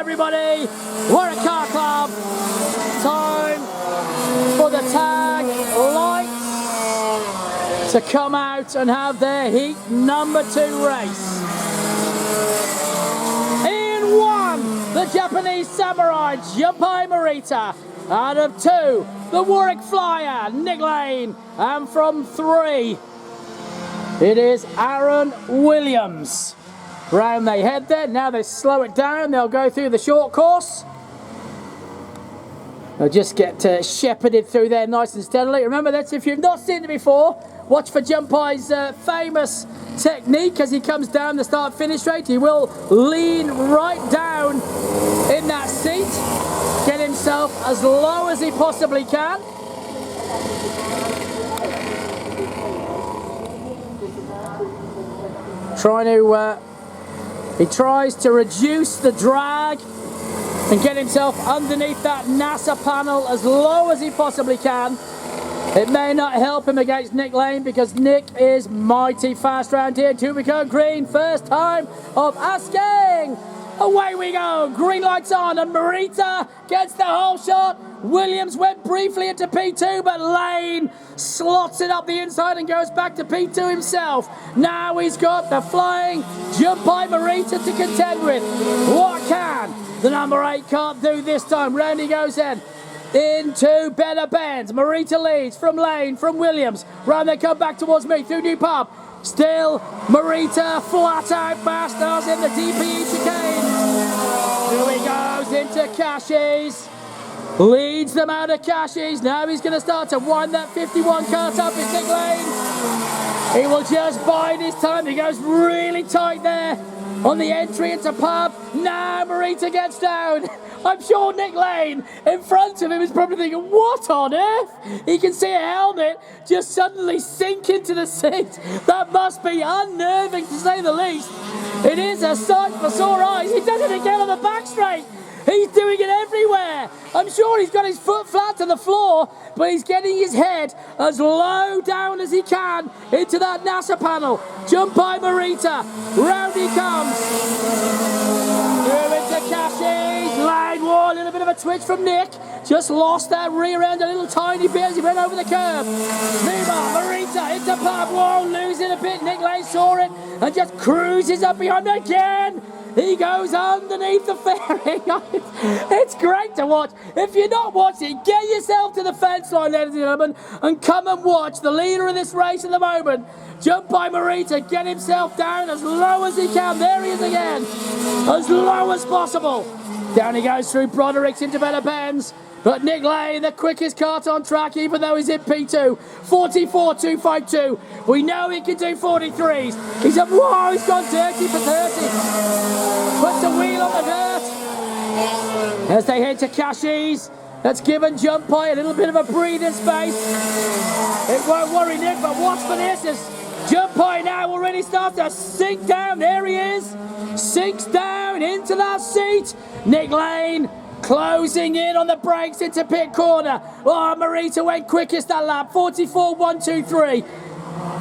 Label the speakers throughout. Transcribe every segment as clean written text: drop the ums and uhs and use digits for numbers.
Speaker 1: everybody. Warwick Car Club. Time for the tag lights to come out and have their heat number 2 race. In 1, the Japanese Samurai Junpai Morita. Out of 2, the Warwick Flyer, Nick Lane. And from 3, it is Aaron Williams. Round they head there, now they slow it down, they'll go through the short course. They'll just get shepherded through there nice and steadily. Remember that if you've not seen it before, watch for Jumpai's famous technique as he comes down the start-finish straight. He will lean right down in that seat, get himself as low as he possibly can. He tries to reduce the drag and get himself underneath that NASA panel as low as he possibly can. It may not help him against Nick Lane because Nick is mighty fast round here. To become green, first time of asking. Away we go, green lights on, and Morita gets the whole shot. Williams went briefly into P2, but Lane slots it up the inside and goes back to P2 himself. Now he's got the flying Junpai Morita to contend with. What can the number 8 kart do this time? Round he goes in. Into better bends. Morita leads from Lane, from Williams. Round they come back towards me through New Pub. Still, Morita flat out fast as in the DPE chicane. Here he goes into Cashies. Leads them out of Cashies. Now he's going to start to wind that 51 kart up. It's Nick Lane. He will just bide his time. He goes really tight there on the entry into Pub. Now Morita gets down. I'm sure Nick Lane in front of him is probably thinking, what on earth? He can see a helmet just suddenly sink into the seat. That must be unnerving to say the least. It is a sight for sore eyes. He does it again on the back straight. He's doing it everywhere. I'm sure he's got his foot flat to the floor, but he's getting his head as low down as he can into that NASA panel. Junpai Morita. Round he comes. Through into Cashies. Lane wall. A little bit of a twitch from Nick. Just lost that rear end a little tiny bit as he went over the curb. Meanwhile, Morita into Pub. Whoa, losing a bit. Nick Lane saw it and just cruises up behind him again. He goes underneath the fairing. It's great to watch. If you're not watching, get yourself to the fence line, ladies and gentlemen, and come and watch the leader of this race at the moment. Junpai Morita, get himself down as low as he can. There he is again. As low as possible. Down he goes through Broderick's into better bends. But Nick Lane, the quickest kart on track, even though he's in P2. 44.252. We know he can do 43s. He's gone dirty for 30. Puts a wheel on the dirt. As they head to Cashies, that's given Junpai a little bit of a breathing space. It won't worry Nick, but watch for this as Junpai now already starts to sink down. There he is. Sinks down into that seat. Nick Lane closing in on the brakes into pit corner. Oh, Morita went quickest that lap, 44.123.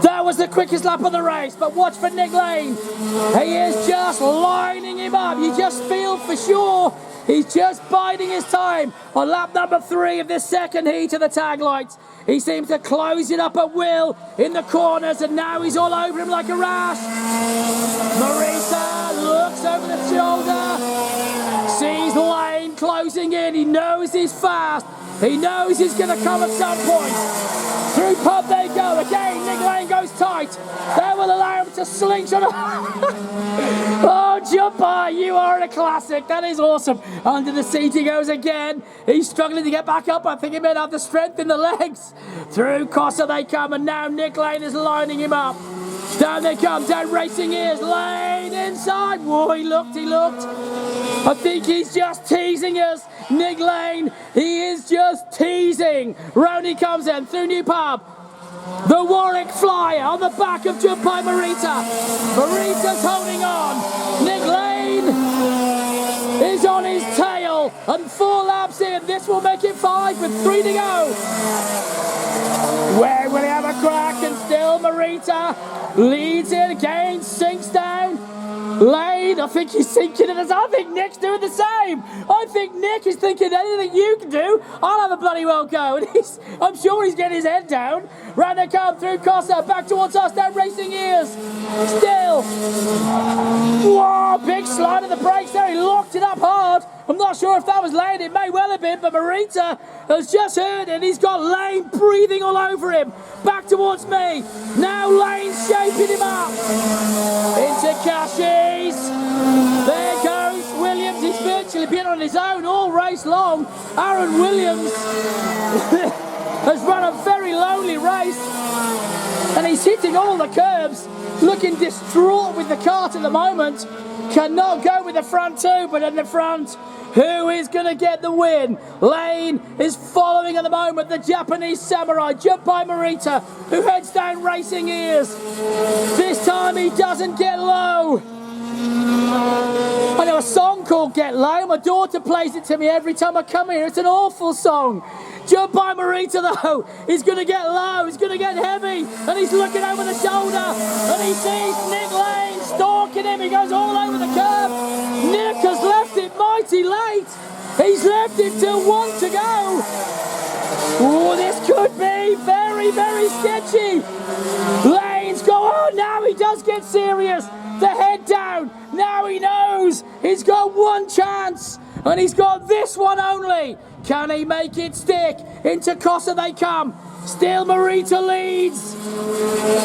Speaker 1: That was the quickest lap of the race, but watch for Nick Lane. He is just lining him up. You just feel for sure he's just biding his time on lap number 3 of this second heat of the tag lights. He seems to close it up at will in the corners, and now he's all over him like a rash. Morita looks over the shoulder, sees Lane closing in. He knows he's fast. He knows he's going to come at some point. Through Pub they go. Again, Nick Lane goes tight. That will allow him to slingshot. Oh, Junpai, you are a classic. That is awesome. Under the seat he goes again. He's struggling to get back up. I think he may have the strength in the legs. Through Cossa they come, and now Nick Lane is lining him up. Down they come, down racing ears. Lane inside. Whoa, he looked. I think he's just teasing us. Nick Lane, he is just teasing. Round he comes in through New Pub. The Warwick Flyer on the back of Junpai Morita. Morita's holding on. Nick Lane is on his tail. And 4 laps in. This will make it 5 with 3 to go. Where will he have a crack? And still Morita leads it again, sinks down. Lane, I think he's sinking it as I think Nick's doing the same. I think Nick is thinking anything you can do, I'll have a bloody well go. And I'm sure he's getting his head down. Round they come through Costa, back towards us, down Racing Ears. Still. Whoa, big slide of the brakes there. He locked it up hard. I'm not sure if that was Lane, it may well have been, but Marita has just heard it and he's got Lane breathing all over him. Back towards me. Now Lane's shaping him up. Into Cashies. There goes Williams. He's virtually been on his own all race long. Aaron Williams has run a very lonely race and he's hitting all the curbs, looking distraught with the kart at the moment. Cannot go with the front two, but in the front, who is going to get the win? Lane is following at the moment the Japanese Samurai, jumped by Marita, who heads down Racing Ears. This time he doesn't get low. I know a song called Get Low. My daughter plays it to me every time I come here. It's an awful song. Jumped by Marita though. He's going to get low. He's going to get heavy. And he's looking over the shoulder. And he sees Nick Lane stalking him. He goes all over the curb. Nick has left it mighty late. He's left it till 1 to go. Oh, this could be very, very sketchy. Lane's go on. Now he does get serious. The head down. Now he knows he's got one chance. And he's got this one only. Can he make it stick? Into Costa they come. Still Marita leads.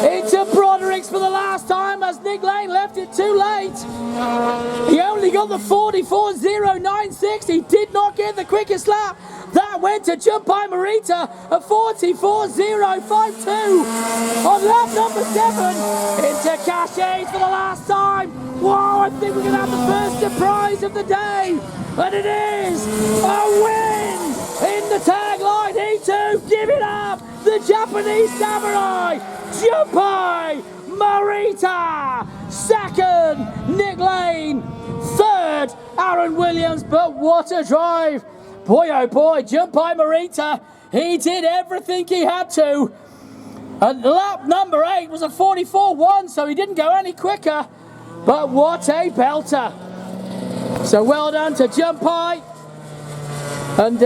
Speaker 1: Into Broderick's for the last time as Nick Lane left it too late. He only got the 44.096. He did not get the quickest lap. That went to jump by Marita at 44.052. On lap number 7. Into Cashies for the last time. Whoa, I think we're going to have the first surprise of the day. And it is a win in the tagline. He too, give it up. The Japanese Samurai, Junpei Marita. Second, Nick Lane. Third, Aaron Williams. But what a drive. Boy, oh boy, Junpei Marita. He did everything he had to. And lap number 8 was a 44.1, so he didn't go any quicker. But what a belter. So well done to Junpei. And,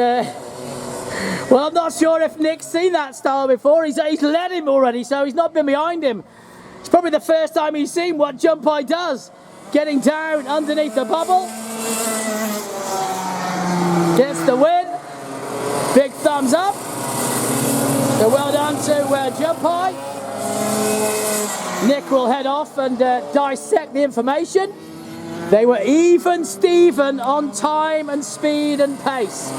Speaker 1: well, I'm not sure if Nick's seen that style before. He's led him already, so he's not been behind him. It's probably the first time he's seen what Junpei does. Getting down underneath the bubble. Gets the win. Big thumbs up. So well done to Junpei. Nick will head off and dissect the information. They were even Steven on time and speed and pace.